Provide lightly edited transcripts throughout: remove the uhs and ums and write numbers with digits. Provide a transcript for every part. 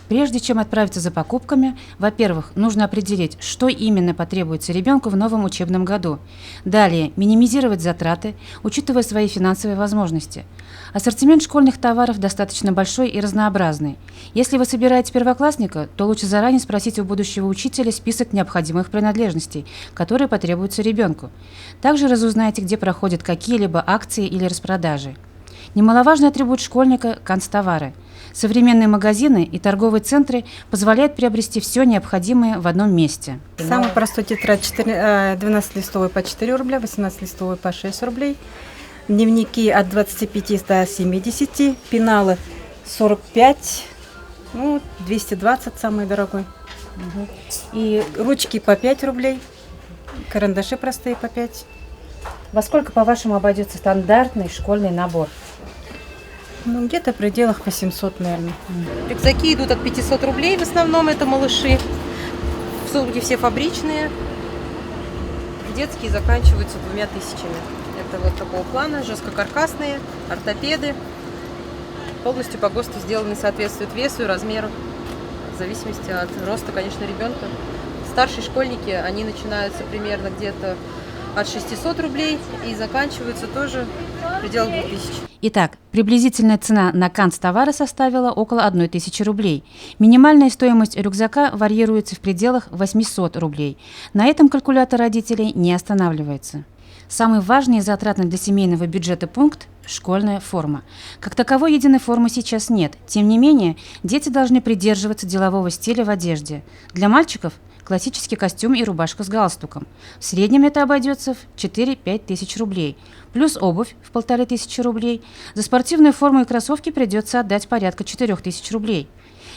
Прежде чем отправиться за покупками, во-первых, нужно определить, что именно потребуется ребенку в новом учебном году. Далее, минимизировать затраты, учитывая свои финансовые возможности. Ассортимент школьных товаров достаточно большой и разнообразный. Если вы собираете первоклассника, то лучше заранее спросить у будущего учителя список необходимых принадлежностей, которые потребуются ребенку. Также разузнайте, где проходят какие-либо акции или распродажи. Немаловажный атрибут школьника – канцтовары. Современные магазины и торговые центры позволяют приобрести все необходимое в одном месте. Самый простой тетрадь 12-листовый по 4 рубля, 18-листовый по 6 рублей. Дневники от 25 до 70, пеналы 45, 220 самый дорогой. И ручки по 5 рублей, карандаши простые по 5. Во сколько, по-вашему, обойдется стандартный школьный набор? Где-то в пределах 800, наверное. Рюкзаки идут от 500 рублей, в основном это малыши. Сумки все фабричные. Детские заканчиваются 2000. Это вот такого плана, жесткокаркасные, ортопеды. Полностью по ГОСТу сделаны, соответствуют весу и размеру. В зависимости от роста, конечно, ребенка. Старшие школьники, они начинаются примерно где-то от 600 рублей и заканчиваются тоже в пределах 2000. Итак, приблизительная цена на канцтовары составила около 1000 рублей. Минимальная стоимость рюкзака варьируется в пределах 800 рублей. На этом калькулятор родителей не останавливается. Самый важный и затратный для семейного бюджета пункт – школьная форма. Как таковой единой формы сейчас нет. Тем не менее, дети должны придерживаться делового стиля в одежде. Для мальчиков – классический костюм и рубашка с галстуком. В среднем это обойдется в 4-5 тысяч рублей. Плюс обувь в 1500 рублей. За спортивную форму и кроссовки придется отдать порядка 4000 рублей.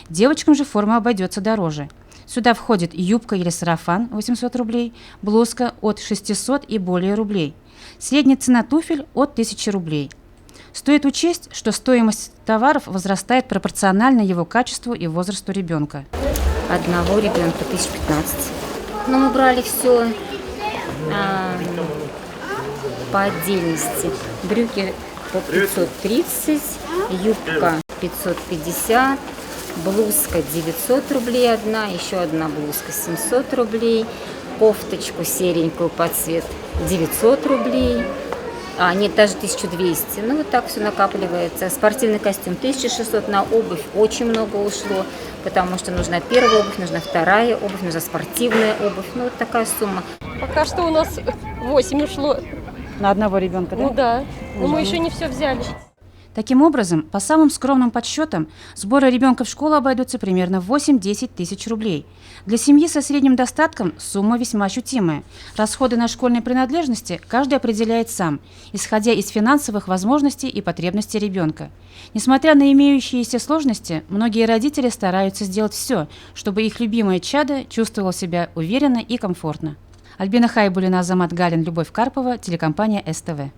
Девочкам же форма обойдется дороже. Сюда входит юбка или сарафан 800 рублей, блузка от 600 и более рублей. Средняя цена туфель от 1000 рублей. Стоит учесть, что стоимость товаров возрастает пропорционально его качеству и возрасту ребенка. Одного ребенка 1015. Но мы брали все по отдельности. Брюки по 530, юбка 550, блузка 900 рублей одна, еще одна блузка 700 рублей, кофточку серенькую под цвет 900 рублей. Нет, даже 1200. Вот так все накапливается. Спортивный костюм 1600, на обувь очень много ушло, потому что нужна первая обувь, нужна вторая обувь, нужна спортивная обувь. Вот такая сумма. Пока что у нас 8 ушло. На одного ребенка, да? Да. Но мы еще не все взяли. Таким образом, по самым скромным подсчетам, сборы ребенка в школу обойдутся примерно в 8-10 тысяч рублей. Для семьи со средним достатком сумма весьма ощутимая. Расходы на школьные принадлежности каждый определяет сам, исходя из финансовых возможностей и потребностей ребенка. Несмотря на имеющиеся сложности, многие родители стараются сделать все, чтобы их любимое чадо чувствовало себя уверенно и комфортно. Альбина Хайбуллина, Азамат Галин, Любовь Карпова, телекомпания СТВ.